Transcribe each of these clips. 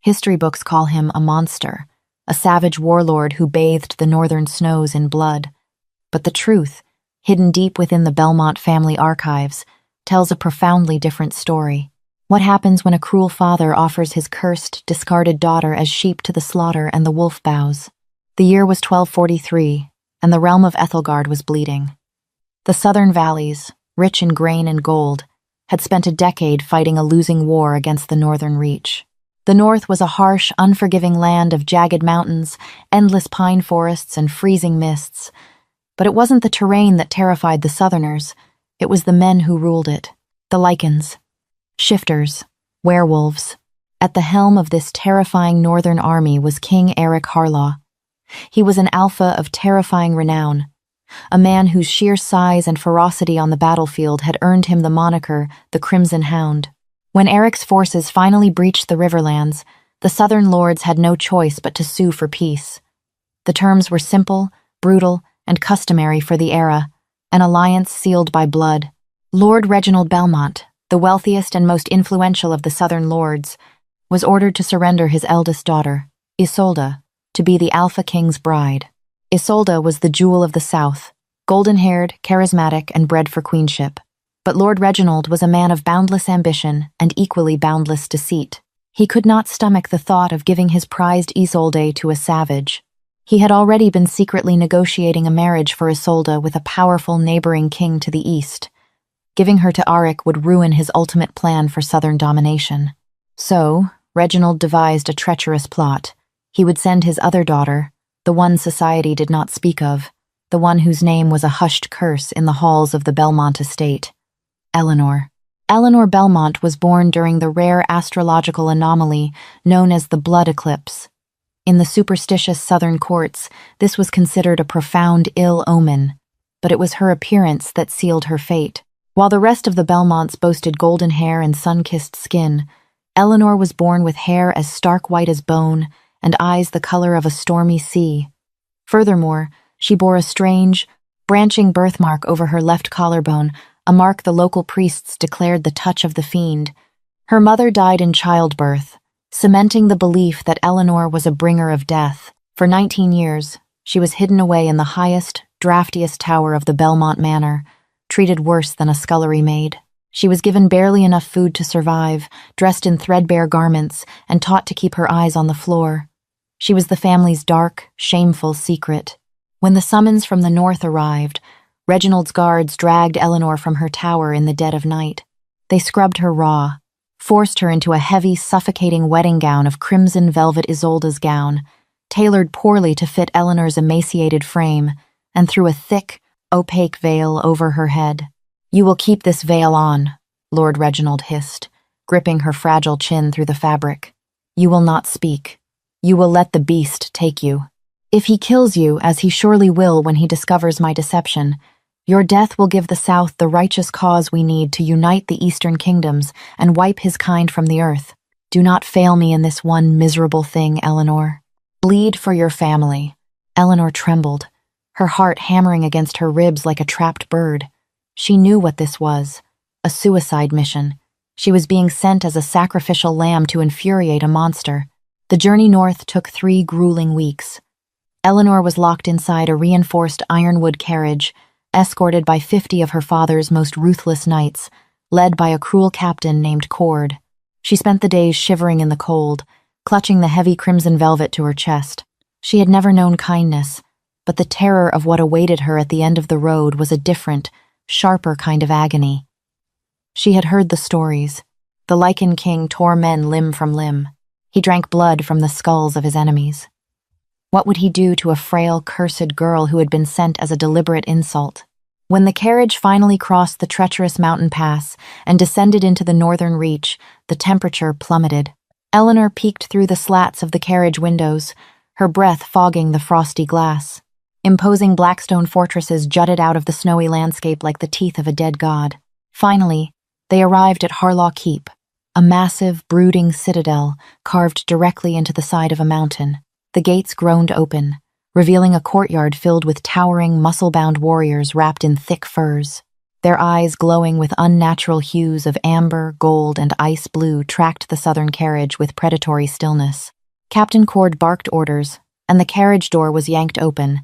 History books call him a monster, a savage warlord who bathed the northern snows in blood. But the truth, hidden deep within the Belmont family archives, tells a profoundly different story. What happens when a cruel father offers his cursed, discarded daughter as sheep to the slaughter and the wolf bows? The year was 1243, and the realm of Ethelgard was bleeding. The southern valleys, rich in grain and gold, had spent a decade fighting a losing war against the northern reach. The north was a harsh, unforgiving land of jagged mountains, endless pine forests, and freezing mists. But it wasn't the terrain that terrified the southerners, it was the men who ruled it, the Lycans. Shifters, werewolves. At the helm of this terrifying northern army was King Eric Harlaw. He was an alpha of terrifying renown, a man whose sheer size and ferocity on the battlefield had earned him the moniker the Crimson Hound. When Eric's forces finally breached the Riverlands, the southern lords had no choice but to sue for peace. The terms were simple, brutal, and customary for the era, an alliance sealed by blood. Lord Reginald Belmont, the wealthiest and most influential of the southern lords, was ordered to surrender his eldest daughter, Isolde, to be the Alpha King's bride. Isolde was the jewel of the South, golden-haired, charismatic, and bred for queenship. But Lord Reginald was a man of boundless ambition and equally boundless deceit. He could not stomach the thought of giving his prized Isolde to a savage. He had already been secretly negotiating a marriage for Isolde with a powerful neighboring king to the east. Giving her to Auric would ruin his ultimate plan for southern domination. So, Reginald devised a treacherous plot. He would send his other daughter, the one society did not speak of, the one whose name was a hushed curse in the halls of the Belmont estate. Eleanor. Eleanor Belmont was born during the rare astrological anomaly known as the blood eclipse. In the superstitious southern courts, this was considered a profound ill omen, but it was her appearance that sealed her fate. While the rest of the Belmonts boasted golden hair and sun-kissed skin, Eleanor was born with hair as stark white as bone and eyes the color of a stormy sea. Furthermore, she bore a strange, branching birthmark over her left collarbone, a mark the local priests declared the touch of the fiend. Her mother died in childbirth, cementing the belief that Eleanor was a bringer of death. For 19 years, she was hidden away in the highest, draftiest tower of the Belmont Manor, treated worse than a scullery maid. She was given barely enough food to survive, dressed in threadbare garments, and taught to keep her eyes on the floor. She was the family's dark, shameful secret. When the summons from the north arrived, Reginald's guards dragged Eleanor from her tower in the dead of night. They scrubbed her raw, forced her into a heavy, suffocating wedding gown of crimson velvet Isolde's gown, tailored poorly to fit Eleanor's emaciated frame, and threw a thick, opaque veil over her head. "You will keep this veil on," Lord Reginald hissed, gripping her fragile chin through the fabric. "You will not speak. You will let the beast take you. If he kills you, as he surely will when he discovers my deception, your death will give the South the righteous cause we need to unite the Eastern kingdoms and wipe his kind from the earth. Do not fail me in this one miserable thing, Eleanor. Bleed for your family." Eleanor trembled, her heart hammering against her ribs like a trapped bird. She knew what this was, a suicide mission. She was being sent as a sacrificial lamb to infuriate a monster. The journey north took 3 grueling weeks. Eleanor was locked inside a reinforced ironwood carriage, escorted by 50 of her father's most ruthless knights, led by a cruel captain named Cord. She spent the days shivering in the cold, clutching the heavy crimson velvet to her chest. She had never known kindness, but the terror of what awaited her at the end of the road was a different, sharper kind of agony. She had heard the stories. The Lycan King tore men limb from limb. He drank blood from the skulls of his enemies. What would he do to a frail, cursed girl who had been sent as a deliberate insult? When the carriage finally crossed the treacherous mountain pass and descended into the northern reach, the temperature plummeted. Eleanor peeked through the slats of the carriage windows, her breath fogging the frosty glass. Imposing blackstone fortresses jutted out of the snowy landscape like the teeth of a dead god. Finally, they arrived at Harlaw Keep, a massive, brooding citadel carved directly into the side of a mountain. The gates groaned open, revealing a courtyard filled with towering, muscle-bound warriors wrapped in thick furs. Their eyes, glowing with unnatural hues of amber, gold, and ice blue, tracked the southern carriage with predatory stillness. Captain Cord barked orders, and the carriage door was yanked open.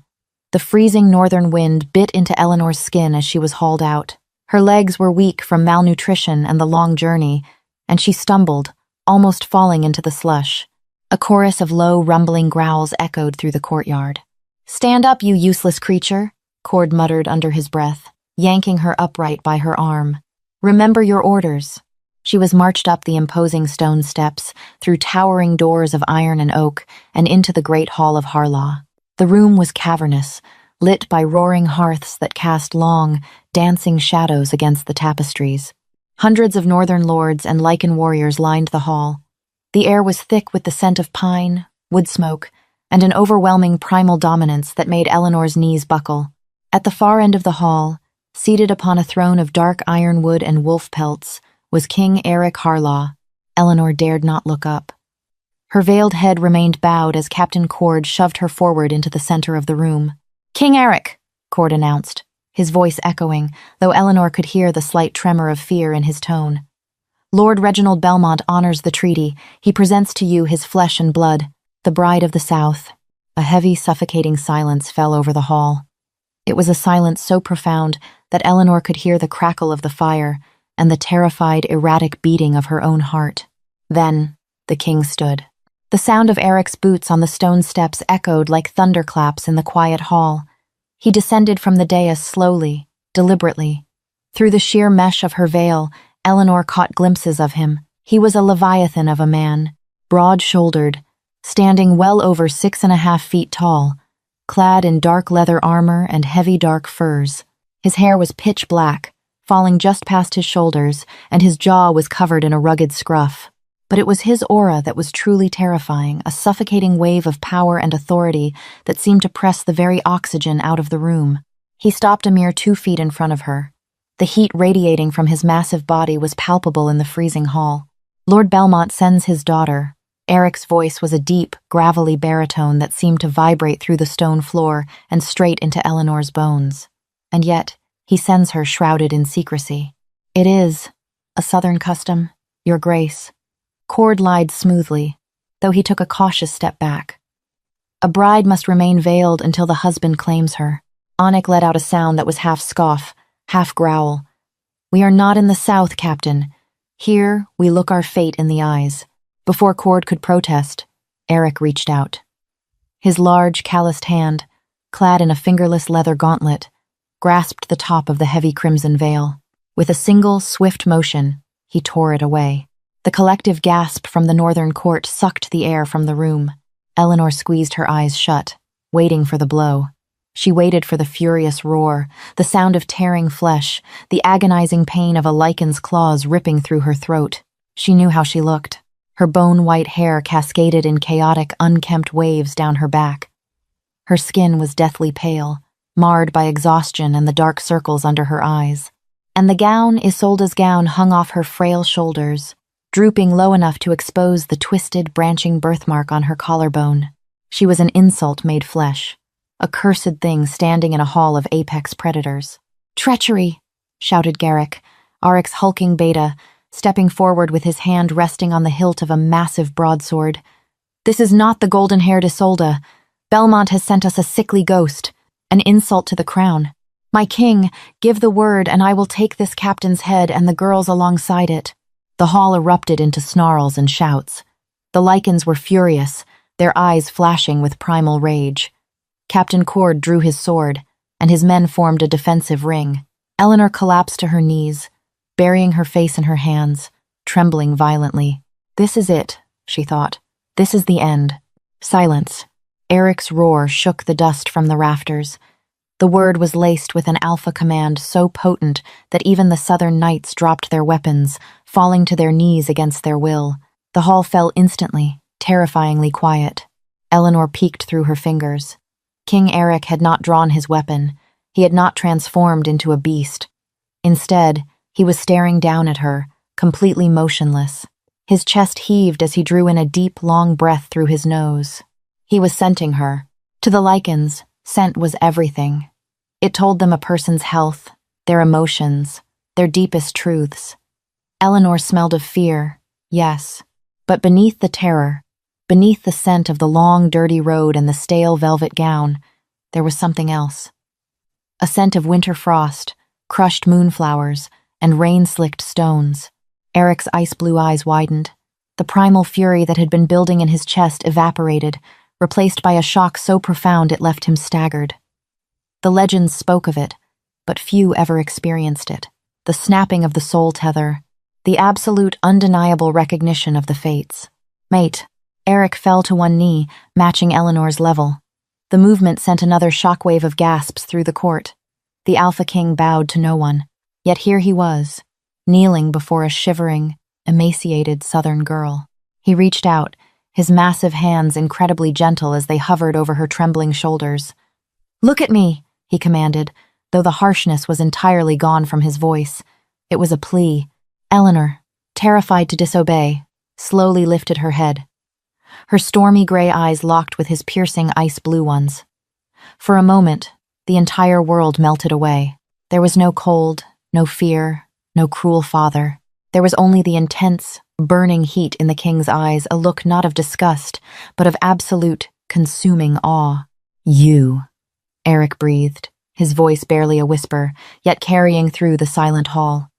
The freezing northern wind bit into Eleanor's skin as she was hauled out. Her legs were weak from malnutrition and the long journey, and she stumbled, almost falling into the slush. A chorus of low, rumbling growls echoed through the courtyard. "Stand up, you useless creature," Cord muttered under his breath, yanking her upright by her arm. "Remember your orders." She was marched up the imposing stone steps, through towering doors of iron and oak, and into the great hall of Harlaw. The room was cavernous, lit by roaring hearths that cast long, dancing shadows against the tapestries. Hundreds of northern lords and lichen warriors lined the hall. The air was thick with the scent of pine, wood smoke, and an overwhelming primal dominance that made Eleanor's knees buckle. At the far end of the hall, seated upon a throne of dark ironwood and wolf pelts, was King Eric Harlaw. Eleanor dared not look up. Her veiled head remained bowed as Captain Cord shoved her forward into the center of the room. "King Eric," Cord announced, his voice echoing, though Eleanor could hear the slight tremor of fear in his tone. "Lord Reginald Belmont honors the treaty. He presents to you his flesh and blood, the bride of the South." A heavy, suffocating silence fell over the hall. It was a silence so profound that Eleanor could hear the crackle of the fire and the terrified, erratic beating of her own heart. Then, the king stood. The sound of Eric's boots on the stone steps echoed like thunderclaps in the quiet hall. He descended from the dais slowly, deliberately. Through the sheer mesh of her veil, Eleanor caught glimpses of him. He was a leviathan of a man, broad-shouldered, standing well over 6.5 feet tall, clad in dark leather armor and heavy dark furs. His hair was pitch black, falling just past his shoulders, and his jaw was covered in a rugged scruff. But it was his aura that was truly terrifying, a suffocating wave of power and authority that seemed to press the very oxygen out of the room. He stopped a mere 2 feet in front of her. The heat radiating from his massive body was palpable in the freezing hall. "Lord Belmont sends his daughter." Eric's voice was a deep, gravelly baritone that seemed to vibrate through the stone floor and straight into Eleanor's bones. And yet, he sends her shrouded in secrecy. "It is a southern custom, Your Grace." Cord lied smoothly, though he took a cautious step back. "A bride must remain veiled until the husband claims her." Anik let out a sound that was half scoff, half growl. "We are not in the South, Captain. Here, we look our fate in the eyes." Before Cord could protest, Eric reached out. His large, calloused hand, clad in a fingerless leather gauntlet, grasped the top of the heavy crimson veil. With a single, swift motion, he tore it away. The collective gasp from the northern court sucked the air from the room. Eleanor squeezed her eyes shut, waiting for the blow. She waited for the furious roar, the sound of tearing flesh, the agonizing pain of a lichen's claws ripping through her throat. She knew how she looked. Her bone-white hair cascaded in chaotic, unkempt waves down her back. Her skin was deathly pale, marred by exhaustion and the dark circles under her eyes. And the gown, Isolde's gown, hung off her frail shoulders, drooping low enough to expose the twisted, branching birthmark on her collarbone. She was an insult made flesh, a cursed thing standing in a hall of apex predators. "Treachery!" shouted Garrick, Arik's hulking beta, stepping forward with his hand resting on the hilt of a massive broadsword. "This is not the golden-haired Isolde. Belmont has sent us a sickly ghost, an insult to the crown. My king, give the word and I will take this captain's head and the girls alongside it." The hall erupted into snarls and shouts. The lichens were furious, their eyes flashing with primal rage. Captain Cord drew his sword, and his men formed a defensive ring. Eleanor collapsed to her knees, burying her face in her hands, trembling violently. "This is it," she thought. "This is the end." Silence. Eric's roar shook the dust from the rafters. The word was laced with an alpha command so potent that even the southern knights dropped their weapons, falling to their knees against their will. The hall fell instantly, terrifyingly quiet. Eleanor peeked through her fingers. King Eric had not drawn his weapon. He had not transformed into a beast. Instead, he was staring down at her, completely motionless. His chest heaved as he drew in a deep, long breath through his nose. He was scenting her. To the lichens, scent was everything. It told them a person's health, their emotions, their deepest truths. Eleanor smelled of fear, yes, but beneath the terror, beneath the scent of the long, dirty road and the stale velvet gown, there was something else. A scent of winter frost, crushed moonflowers, and rain-slicked stones. Eric's ice-blue eyes widened. The primal fury that had been building in his chest evaporated, replaced by a shock so profound it left him staggered. The legends spoke of it, but few ever experienced it. The snapping of the soul tether, the absolute undeniable recognition of the fates. Mate, Eric fell to one knee, matching Eleanor's level. The movement sent another shockwave of gasps through the court. The Alpha King bowed to no one, yet here he was, kneeling before a shivering, emaciated southern girl. He reached out, his massive hands incredibly gentle as they hovered over her trembling shoulders. "Look at me," he commanded, though the harshness was entirely gone from his voice. It was a plea. Eleanor, terrified to disobey, slowly lifted her head. Her stormy gray eyes locked with his piercing ice-blue ones. For a moment, the entire world melted away. There was no cold, no fear, no cruel father. There was only the intense, burning heat in the king's eyes, a look not of disgust, but of absolute, consuming awe. "You," Eric breathed, his voice barely a whisper, yet carrying through the silent hall.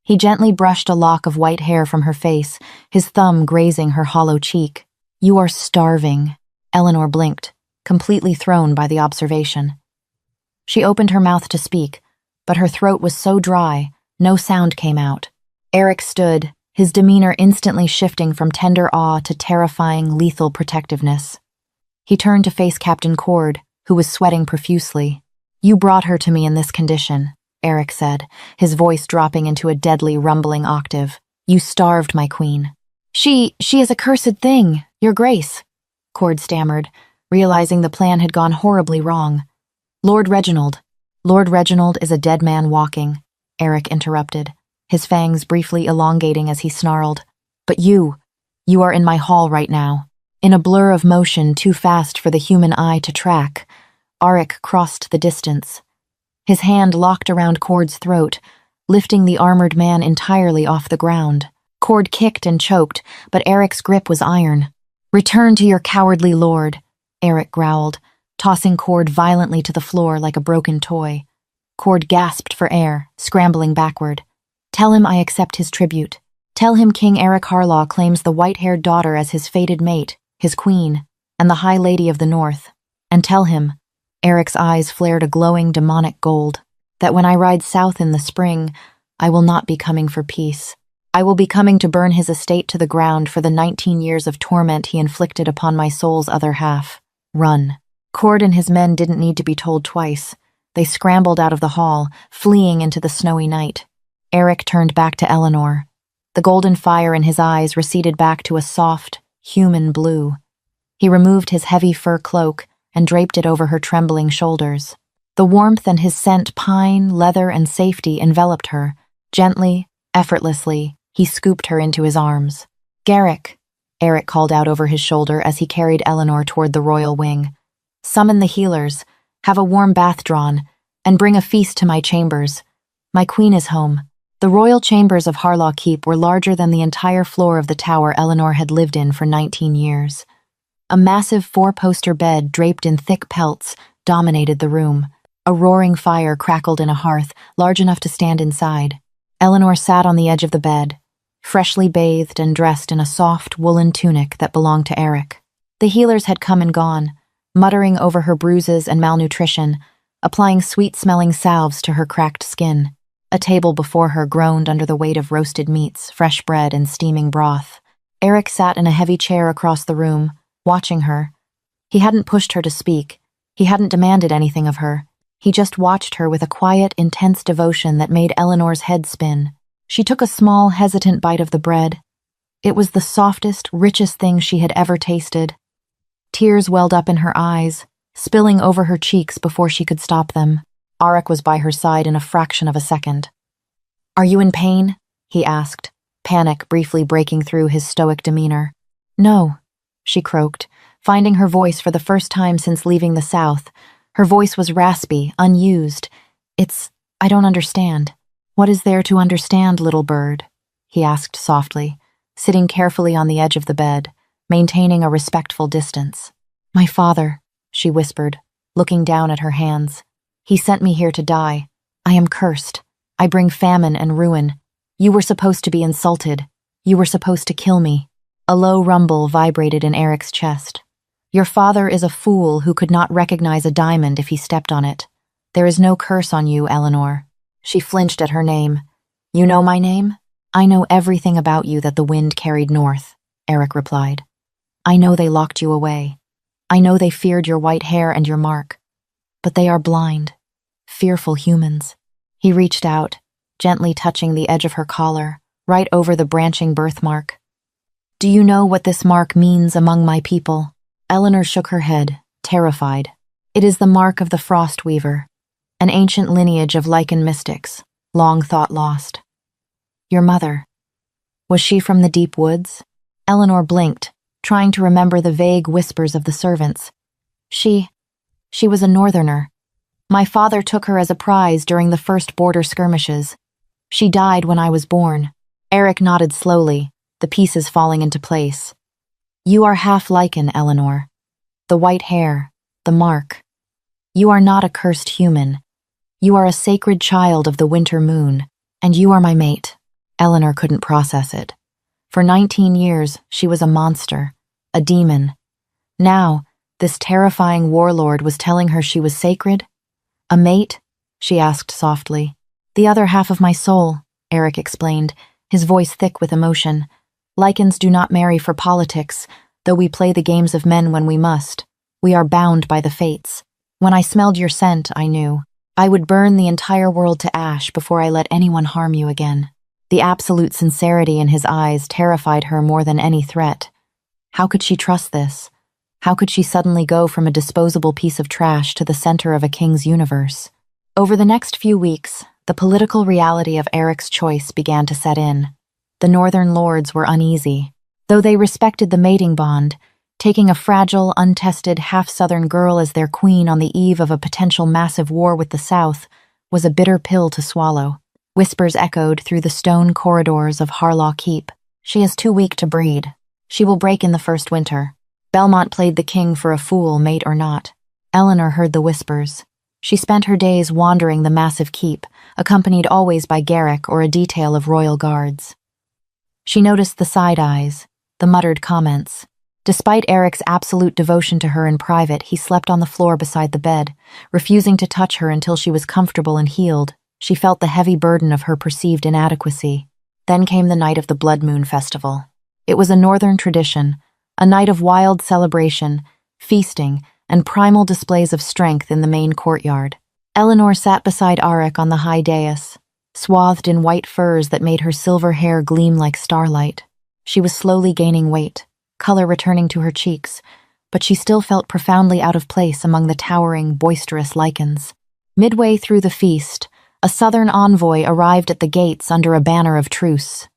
He gently brushed a lock of white hair from her face, his thumb grazing her hollow cheek. "You are starving." Eleanor blinked, completely thrown by the observation. She opened her mouth to speak, but her throat was so dry, no sound came out. Eric stood, his demeanor instantly shifting from tender awe to terrifying, lethal protectiveness. He turned to face Captain Cord, who was sweating profusely. "You brought her to me in this condition," Eric said, his voice dropping into a deadly, rumbling octave. "You starved my queen." She is a cursed thing, Your Grace," Cord stammered, realizing the plan had gone horribly wrong. Lord Reginald is a dead man walking," Eric interrupted, his fangs briefly elongating as he snarled. "But you are in my hall right now." In a blur of motion too fast for the human eye to track, Arik crossed the distance. His hand locked around Cord's throat, lifting the armored man entirely off the ground. Cord kicked and choked, but Eric's grip was iron. "Return to your cowardly lord," Eric growled, tossing Cord violently to the floor like a broken toy. Cord gasped for air, scrambling backward. "Tell him I accept his tribute. Tell him King Eric Harlaw claims the white-haired daughter as his fated mate, his queen, and the High Lady of the North. And tell him," Eric's eyes flared a glowing demonic gold, "that when I ride south in the spring, I will not be coming for peace. I will be coming to burn his estate to the ground for the 19 years of torment he inflicted upon my soul's other half. Run." Cord and his men didn't need to be told twice. They scrambled out of the hall, fleeing into the snowy night. Eric turned back to Eleanor. The golden fire in his eyes receded back to a soft, human blue. He removed his heavy fur cloak and draped it over her trembling shoulders. The warmth and his scent pine, leather, and safety enveloped her. Gently, effortlessly, he scooped her into his arms. "Garrick," Eric called out over his shoulder as he carried Eleanor toward the royal wing. "Summon the healers, have a warm bath drawn, and bring a feast to my chambers. My queen is home." The royal chambers of Harlaw Keep were larger than the entire floor of the tower Eleanor had lived in for 19 years. A massive 4-poster bed draped in thick pelts dominated the room. A roaring fire crackled in a hearth large enough to stand inside. Eleanor sat on the edge of the bed, freshly bathed and dressed in a soft woolen tunic that belonged to Eric. The healers had come and gone, muttering over her bruises and malnutrition, applying sweet-smelling salves to her cracked skin. A table before her groaned under the weight of roasted meats, fresh bread, and steaming broth. Eric sat in a heavy chair across the room, watching her. He hadn't pushed her to speak. He hadn't demanded anything of her. He just watched her with a quiet, intense devotion that made Eleanor's head spin. She took a small, hesitant bite of the bread. It was the softest, richest thing she had ever tasted. Tears welled up in her eyes, spilling over her cheeks before she could stop them. Arik was by her side in a fraction of a second. "Are you in pain?" he asked, panic briefly breaking through his stoic demeanor. "No," she croaked, finding her voice for the first time since leaving the South. Her voice was raspy, unused. I don't understand. What is there to understand, little bird? He asked softly, sitting carefully on the edge of the bed, maintaining a respectful distance. My father, she whispered, looking down at her hands. He sent me here to die. I am cursed. I bring famine and ruin. You were supposed to be insulted. You were supposed to kill me. A low rumble vibrated in Eric's chest. Your father is a fool who could not recognize a diamond if he stepped on it. There is no curse on you, Eleanor. She flinched at her name. You know my name? I know everything about you that the wind carried north, Eric replied. I know they locked you away. I know they feared your white hair and your mark. But they are blind, fearful humans. He reached out, gently touching the edge of her collar, right over the branching birthmark. Do you know what this mark means among my people? Eleanor shook her head, terrified. It is the mark of the Frost Weaver, an ancient lineage of lichen mystics, long thought lost. Your mother. Was she from the deep woods? Eleanor blinked, trying to remember the vague whispers of the servants. She was a northerner. My father took her as a prize during the first border skirmishes. She died when I was born. Eric nodded slowly, the pieces falling into place. You are half lichen, Eleanor. The white hair, the mark. You are not a cursed human. You are a sacred child of the winter moon, and you are my mate. Eleanor couldn't process it. For 19 years, she was a monster, a demon. Now, this terrifying warlord was telling her she was sacred? A mate? She asked softly. The other half of my soul, Eric explained, his voice thick with emotion. Lichens do not marry for politics, though we play the games of men when we must. We are bound by the fates. When I smelled your scent, I knew. I would burn the entire world to ash before I let anyone harm you again. The absolute sincerity in his eyes terrified her more than any threat. How could she trust this? How could she suddenly go from a disposable piece of trash to the center of a king's universe? Over the next few weeks, the political reality of Eric's choice began to set in. The northern lords were uneasy. Though they respected the mating bond, taking a fragile, untested, half-southern girl as their queen on the eve of a potential massive war with the South was a bitter pill to swallow. Whispers echoed through the stone corridors of Harlaw Keep. She is too weak to breed. She will break in the first winter. Belmont played the king for a fool, mate or not. Eleanor heard the whispers. She spent her days wandering the massive keep, accompanied always by Garrick or a detail of royal guards. She noticed the side eyes, the muttered comments. Despite Eric's absolute devotion to her in private, he slept on the floor beside the bed, refusing to touch her until she was comfortable and healed. She felt the heavy burden of her perceived inadequacy. Then came the night of the Blood Moon Festival. It was a northern tradition, a night of wild celebration, feasting, and primal displays of strength in the main courtyard. Eleanor sat beside Arik on the high dais, swathed in white furs that made her silver hair gleam like starlight. She was slowly gaining weight, color returning to her cheeks, but she still felt profoundly out of place among the towering, boisterous lichens. Midway through the feast, a southern envoy arrived at the gates under a banner of truce.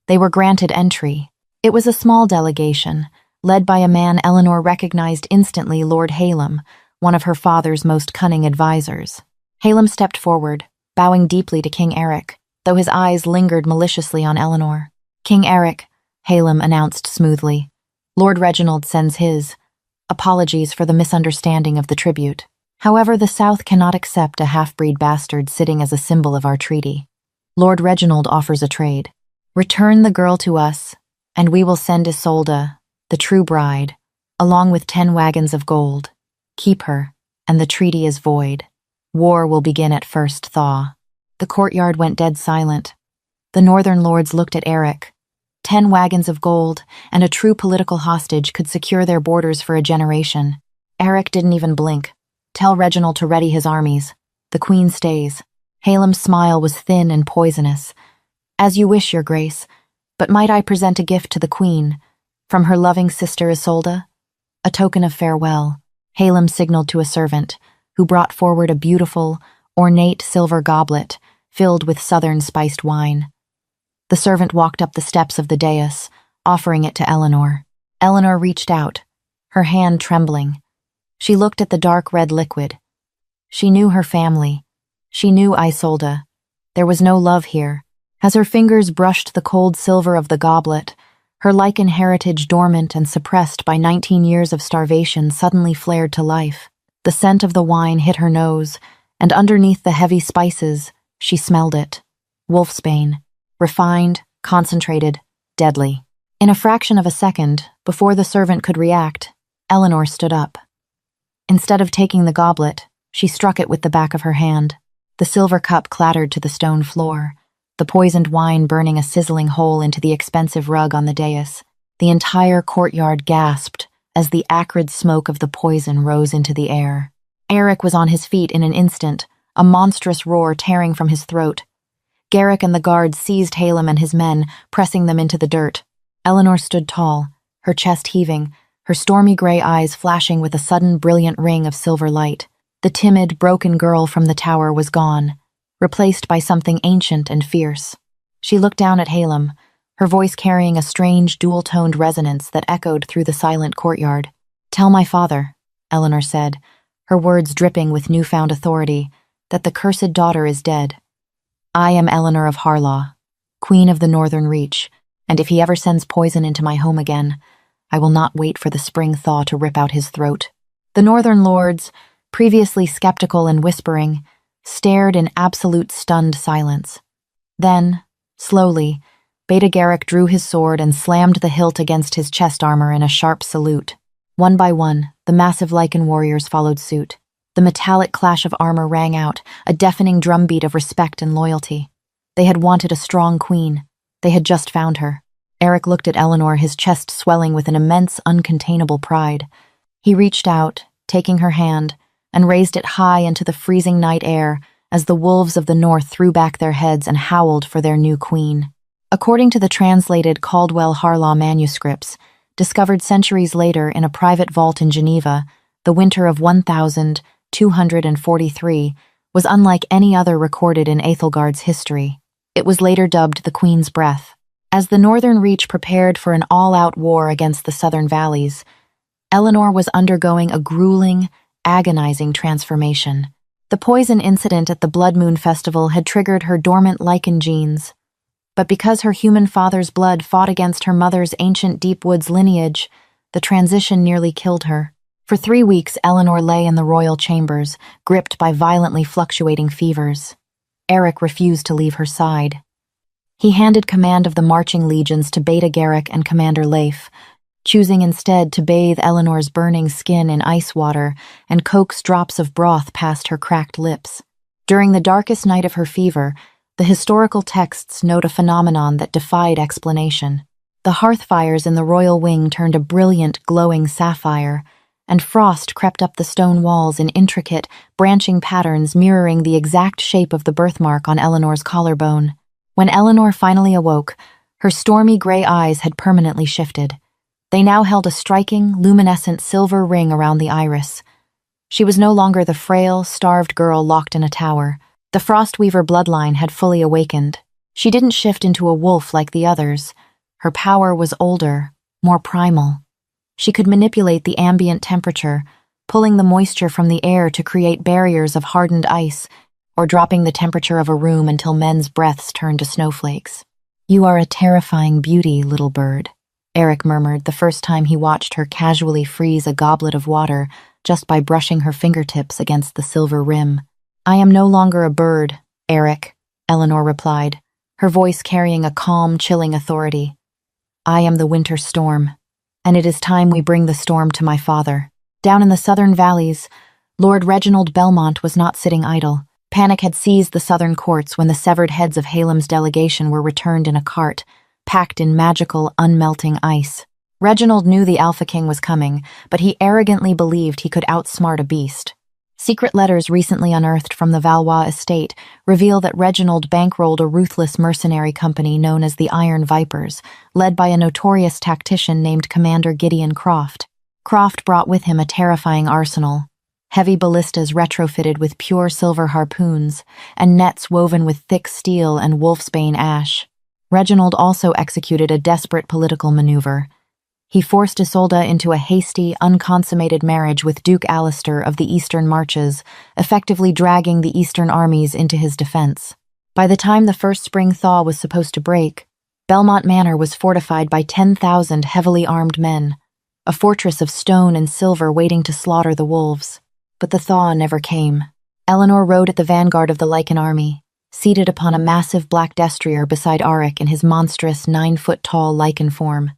They were granted entry. It was a small delegation, led by a man Eleanor recognized instantly, Lord Halem, one of her father's most cunning advisors. Halem stepped forward, bowing deeply to King Eric, though his eyes lingered maliciously on Eleanor. King Eric, Halem announced smoothly. Lord Reginald sends his apologies for the misunderstanding of the tribute. However, the South cannot accept a half-breed bastard sitting as a symbol of our treaty. Lord Reginald offers a trade. Return the girl to us, and we will send Isolde, the true bride, along with 10 wagons of gold. Keep her, and the treaty is void. War will begin at first thaw. The courtyard went dead silent. The northern lords looked at Eric. 10 wagons of gold and a true political hostage could secure their borders for a generation. Eric didn't even blink. Tell Reginald to ready his armies. The queen stays. Halem's smile was thin and poisonous. As you wish, your grace, but might I present a gift to the queen, from her loving sister Isolde? A token of farewell. Halem signaled to a servant, who brought forward a beautiful, ornate silver goblet filled with southern spiced wine. The servant walked up the steps of the dais, offering it to Eleanor. Eleanor reached out, her hand trembling. She looked at the dark red liquid. She knew her family. She knew Isolde. There was no love here. As her fingers brushed the cold silver of the goblet, her lichen heritage dormant and suppressed by 19 years of starvation suddenly flared to life. The scent of the wine hit her nose, and underneath the heavy spices, she smelled it. Wolfsbane. Refined, concentrated, deadly. In a fraction of a second, before the servant could react, Eleanor stood up. Instead of taking the goblet, she struck it with the back of her hand. The silver cup clattered to the stone floor, the poisoned wine burning a sizzling hole into the expensive rug on the dais. The entire courtyard gasped as the acrid smoke of the poison rose into the air. Eric was on his feet in an instant, a monstrous roar tearing from his throat. Garrick and the guards seized Halem and his men, pressing them into the dirt. Eleanor stood tall, her chest heaving, her stormy gray eyes flashing with a sudden brilliant ring of silver light. The timid, broken girl from the tower was gone, replaced by something ancient and fierce. She looked down at Halem, her voice carrying a strange, dual-toned resonance that echoed through the silent courtyard. "Tell my father," Eleanor said, her words dripping with newfound authority, "that the cursed daughter is dead. I am Eleanor of Harlaw, Queen of the Northern Reach, and if he ever sends poison into my home again, I will not wait for the spring thaw to rip out his throat." The Northern lords, previously skeptical and whispering, stared in absolute stunned silence. Then, slowly, Beta Garrick drew his sword and slammed the hilt against his chest armor in a sharp salute. One by one, the massive Lycan warriors followed suit. The metallic clash of armor rang out, a deafening drumbeat of respect and loyalty. They had wanted a strong queen. They had just found her. Eric looked at Eleanor, his chest swelling with an immense, uncontainable pride. He reached out, taking her hand, and raised it high into the freezing night air as the wolves of the north threw back their heads and howled for their new queen. According to the translated Caldwell Harlaw manuscripts, discovered centuries later in a private vault in Geneva, the winter of 1243 was unlike any other recorded in Aethelgard's history. It was later dubbed the Queen's Breath. As the Northern Reach prepared for an all-out war against the Southern Valleys, Eleanor was undergoing a grueling, agonizing transformation. The poison incident at the Blood Moon Festival had triggered her dormant Lycan genes, but because her human father's blood fought against her mother's ancient Deep Woods lineage, the transition nearly killed her. For 3 weeks, Eleanor lay in the royal chambers, gripped by violently fluctuating fevers. Eric refused to leave her side. He handed command of the marching legions to Beta Garrick and Commander Leif, choosing instead to bathe Eleanor's burning skin in ice water and coax drops of broth past her cracked lips. During the darkest night of her fever, the historical texts note a phenomenon that defied explanation. The hearth fires in the royal wing turned a brilliant, glowing sapphire, and frost crept up the stone walls in intricate, branching patterns mirroring the exact shape of the birthmark on Eleanor's collarbone. When Eleanor finally awoke, her stormy gray eyes had permanently shifted. They now held a striking, luminescent silver ring around the iris. She was no longer the frail, starved girl locked in a tower. The Frostweaver bloodline had fully awakened. She didn't shift into a wolf like the others. Her power was older, more primal. She could manipulate the ambient temperature, pulling the moisture from the air to create barriers of hardened ice, or dropping the temperature of a room until men's breaths turned to snowflakes. "You are a terrifying beauty, little bird," Eric murmured the first time he watched her casually freeze a goblet of water just by brushing her fingertips against the silver rim. "I am no longer a bird, Eric," Eleanor replied, her voice carrying a calm, chilling authority. "I am the winter storm, and it is time we bring the storm to my father." Down in the southern valleys, Lord Reginald Belmont was not sitting idle. Panic had seized the southern courts when the severed heads of Halem's delegation were returned in a cart, packed in magical, unmelting ice. Reginald knew the Alpha King was coming, but he arrogantly believed he could outsmart a beast. Secret letters recently unearthed from the Valois estate reveal that Reginald bankrolled a ruthless mercenary company known as the Iron Vipers, led by a notorious tactician named Commander Gideon Croft. Croft brought with him a terrifying arsenal: heavy ballistas retrofitted with pure silver harpoons, and nets woven with thick steel and wolfsbane ash. Reginald also executed a desperate political maneuver. He forced Isolde into a hasty, unconsummated marriage with Duke Alistair of the Eastern Marches, effectively dragging the Eastern armies into his defense. By the time the first spring thaw was supposed to break, Belmont Manor was fortified by 10,000 heavily armed men, a fortress of stone and silver waiting to slaughter the wolves. But the thaw never came. Eleanor rode at the vanguard of the Lycan army, seated upon a massive black destrier beside Auric in his monstrous 9-foot-tall Lycan form.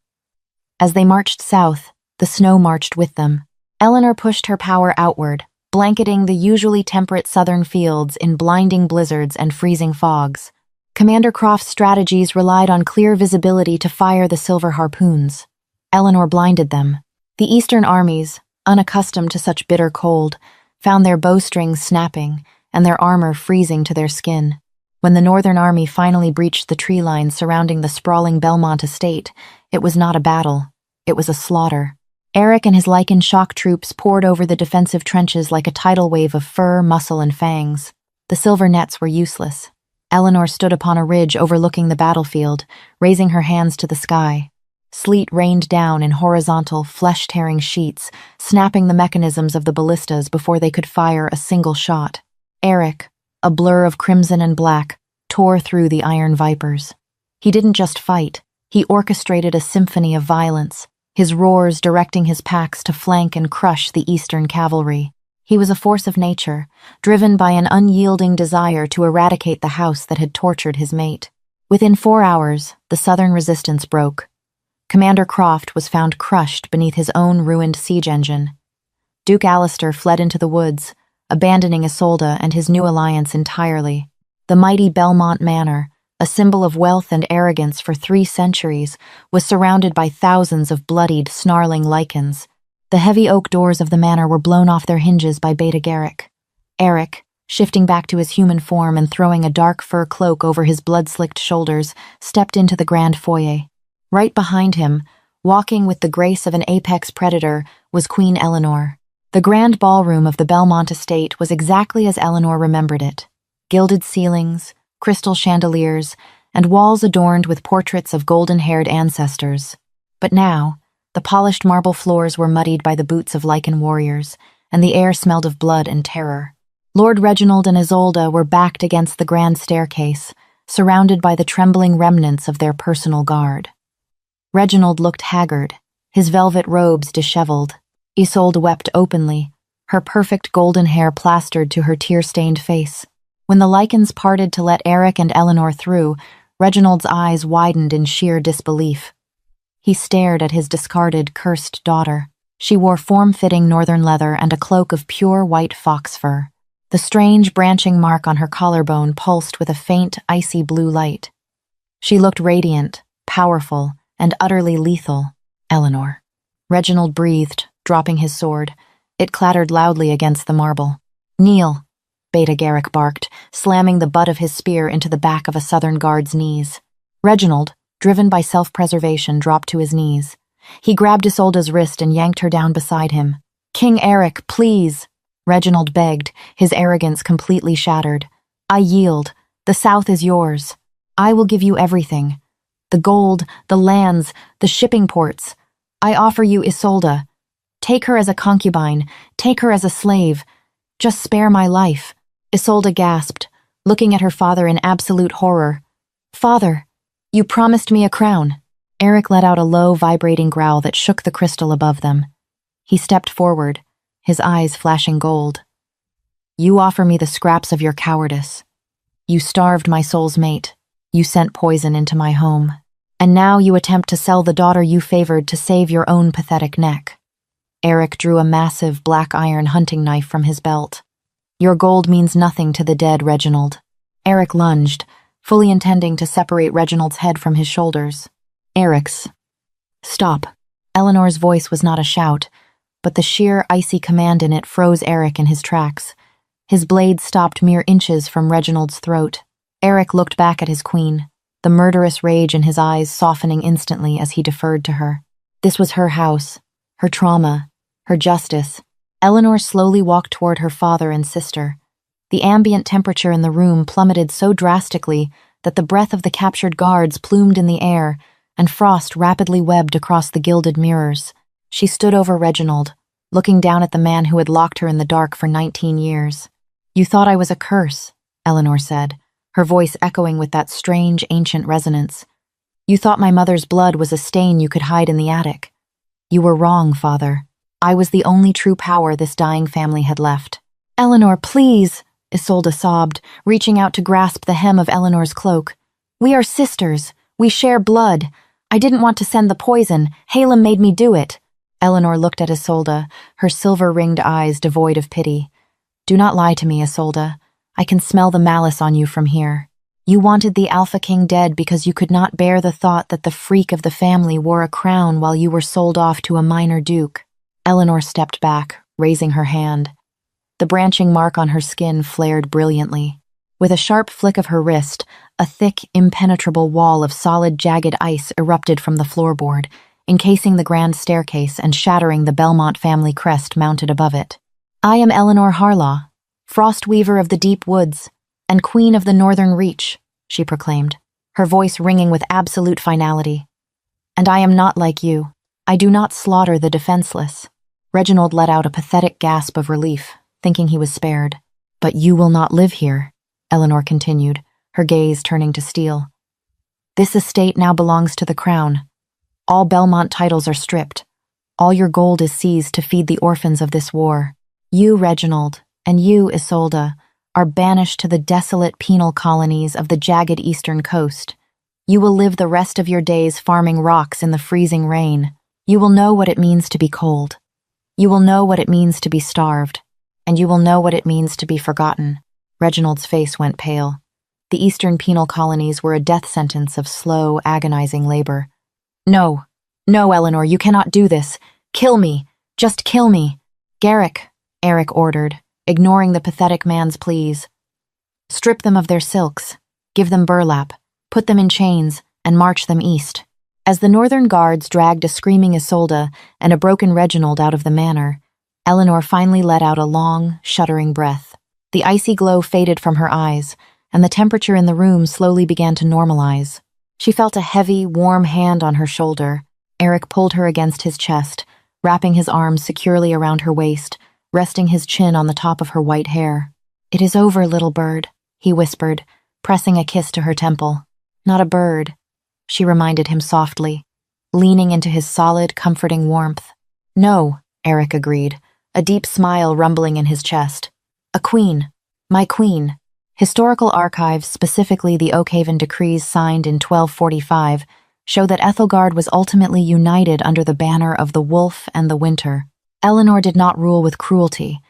As they marched south, the snow marched with them. Eleanor pushed her power outward, blanketing the usually temperate southern fields in blinding blizzards and freezing fogs. Commander Croft's strategies relied on clear visibility to fire the silver harpoons. Eleanor blinded them. The eastern armies, unaccustomed to such bitter cold, found their bowstrings snapping and their armor freezing to their skin. When the northern army finally breached the tree line surrounding the sprawling Belmont estate, it was not a battle, it was a slaughter. Eric and his Lycan shock troops poured over the defensive trenches like a tidal wave of fur, muscle, and fangs. The silver nets were useless. Eleanor stood upon a ridge overlooking the battlefield, raising her hands to the sky. Sleet rained down in horizontal, flesh-tearing sheets, snapping the mechanisms of the ballistas before they could fire a single shot. Eric, a blur of crimson and black, tore through the iron vipers. He didn't just fight, he orchestrated a symphony of violence, his roars directing his packs to flank and crush the eastern cavalry. He was a force of nature, driven by an unyielding desire to eradicate the house that had tortured his mate. Within 4 hours, the southern resistance broke. Commander Croft was found crushed beneath his own ruined siege engine. Duke Alistair fled into the woods, abandoning Isolde and his new alliance entirely. The mighty Belmont Manor, a symbol of wealth and arrogance for 3 centuries, was surrounded by thousands of bloodied, snarling Lycans. The heavy oak doors of the manor were blown off their hinges by Beta Garrick. Eric, shifting back to his human form and throwing a dark fur cloak over his blood-slicked shoulders, stepped into the grand foyer. Right behind him, walking with the grace of an apex predator, was Queen Eleanor. The grand ballroom of the Belmont estate was exactly as Eleanor remembered it. Gilded ceilings, crystal chandeliers, and walls adorned with portraits of golden-haired ancestors. But now, the polished marble floors were muddied by the boots of Lycan warriors, and the air smelled of blood and terror. Lord Reginald and Isolde were backed against the grand staircase, surrounded by the trembling remnants of their personal guard. Reginald looked haggard, his velvet robes disheveled. Isolde wept openly, her perfect golden hair plastered to her tear-stained face. When the Lycans parted to let Eric and Eleanor through, Reginald's eyes widened in sheer disbelief. He stared at his discarded, cursed daughter. She wore form-fitting northern leather and a cloak of pure white fox fur. The strange branching mark on her collarbone pulsed with a faint, icy blue light. She looked radiant, powerful, and utterly lethal. Eleanor. Reginald breathed, dropping his sword. It clattered loudly against the marble. "Kneel," Beta Garrick barked, slamming the butt of his spear into the back of a southern guard's knees. Reginald, driven by self-preservation, dropped to his knees. He grabbed Isolde's wrist and yanked her down beside him. "King Eric, please," Reginald begged, his arrogance completely shattered. "I yield. The South is yours. I will give you everything. The gold, the lands, the shipping ports. I offer you Isolde. Take her as a concubine, take her as a slave. Just spare my life." Isolde gasped, looking at her father in absolute horror. "Father, you promised me a crown." Eric let out a low, vibrating growl that shook the crystal above them. He stepped forward, his eyes flashing gold. "You offer me the scraps of your cowardice. You starved my soul's mate. You sent poison into my home. And now you attempt to sell the daughter you favored to save your own pathetic neck." Eric drew a massive black iron hunting knife from his belt. "Your gold means nothing to the dead, Reginald." Eric lunged, fully intending to separate Reginald's head from his shoulders. "Eric's." "Stop." Eleanor's voice was not a shout, but the sheer, icy command in it froze Eric in his tracks. His blade stopped mere inches from Reginald's throat. Eric looked back at his queen, the murderous rage in his eyes softening instantly as he deferred to her. This was her house, her trauma, her justice. Eleanor slowly walked toward her father and sister. The ambient temperature in the room plummeted so drastically that the breath of the captured guards plumed in the air, and frost rapidly webbed across the gilded mirrors. She stood over Reginald, looking down at the man who had locked her in the dark for 19 years. "You thought I was a curse," Eleanor said, her voice echoing with that strange, ancient resonance. "You thought my mother's blood was a stain you could hide in the attic. You were wrong, Father. I was the only true power this dying family had left." "Eleanor, please," Isolde sobbed, reaching out to grasp the hem of Eleanor's cloak. "We are sisters. We share blood. I didn't want to send the poison. Halem made me do it." Eleanor looked at Isolde, her silver-ringed eyes devoid of pity. "Do not lie to me, Isolde. I can smell the malice on you from here. You wanted the Alpha King dead because you could not bear the thought that the freak of the family wore a crown while you were sold off to a minor duke." Eleanor stepped back, raising her hand. The branching mark on her skin flared brilliantly. With a sharp flick of her wrist, a thick, impenetrable wall of solid, jagged ice erupted from the floorboard, encasing the grand staircase and shattering the Belmont family crest mounted above it. "I am Eleanor Harlaw, Frost Weaver of the Deep Woods, and Queen of the Northern Reach," she proclaimed, her voice ringing with absolute finality. "And I am not like you. I do not slaughter the defenseless." Reginald let out a pathetic gasp of relief, thinking he was spared. "But you will not live here," Eleanor continued, her gaze turning to steel. "This estate now belongs to the crown. All Belmont titles are stripped. All your gold is seized to feed the orphans of this war. You, Reginald, and you, Isolde, are banished to the desolate penal colonies of the jagged eastern coast. You will live the rest of your days farming rocks in the freezing rain. You will know what it means to be cold. You will know what it means to be starved. And you will know what it means to be forgotten." Reginald's face went pale. The eastern penal colonies were a death sentence of slow, agonizing labor. "No, no, Eleanor, you cannot do this. Kill me. Just kill me." "Garrick," Eric ordered, ignoring the pathetic man's pleas. "Strip them of their silks, give them burlap, put them in chains, and march them east." As the northern guards dragged a screaming Isolde and a broken Reginald out of the manor, Eleanor finally let out a long, shuddering breath. The icy glow faded from her eyes, and the temperature in the room slowly began to normalize. She felt a heavy, warm hand on her shoulder. Eric pulled her against his chest, wrapping his arms securely around her waist, resting his chin on the top of her white hair. "It is over, little bird," he whispered, pressing a kiss to her temple. "Not a bird," she reminded him softly, leaning into his solid, comforting warmth. "No," Eric agreed, a deep smile rumbling in his chest. "A queen. My queen." Historical archives, specifically the Oakhaven decrees signed in 1245, show that Ethelgard was ultimately united under the banner of the Wolf and the Winter. Eleanor did not rule with cruelty,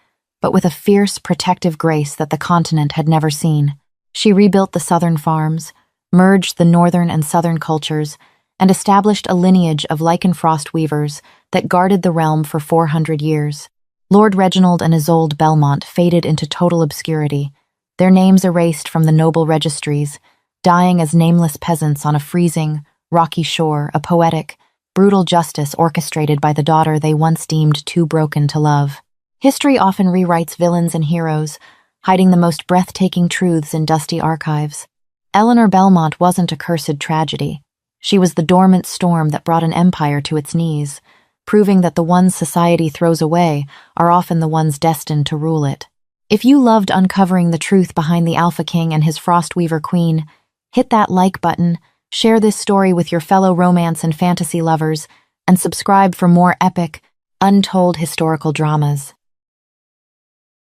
but with a fierce, protective grace that the continent had never seen. She rebuilt the southern farms, merged the northern and southern cultures, and established a lineage of Lycanfrost weavers that guarded the realm for 400 years. Lord Reginald and Isolde Belmont faded into total obscurity, their names erased from the noble registries, dying as nameless peasants on a freezing, rocky shore, a poetic, brutal justice orchestrated by the daughter they once deemed too broken to love. History often rewrites villains and heroes, hiding the most breathtaking truths in dusty archives. Eleanor Belmont wasn't a cursed tragedy. She was the dormant storm that brought an empire to its knees, proving that the ones society throws away are often the ones destined to rule it. If you loved uncovering the truth behind the Alpha King and his Frostweaver Queen, hit that like button, share this story with your fellow romance and fantasy lovers, and subscribe for more epic, untold historical dramas.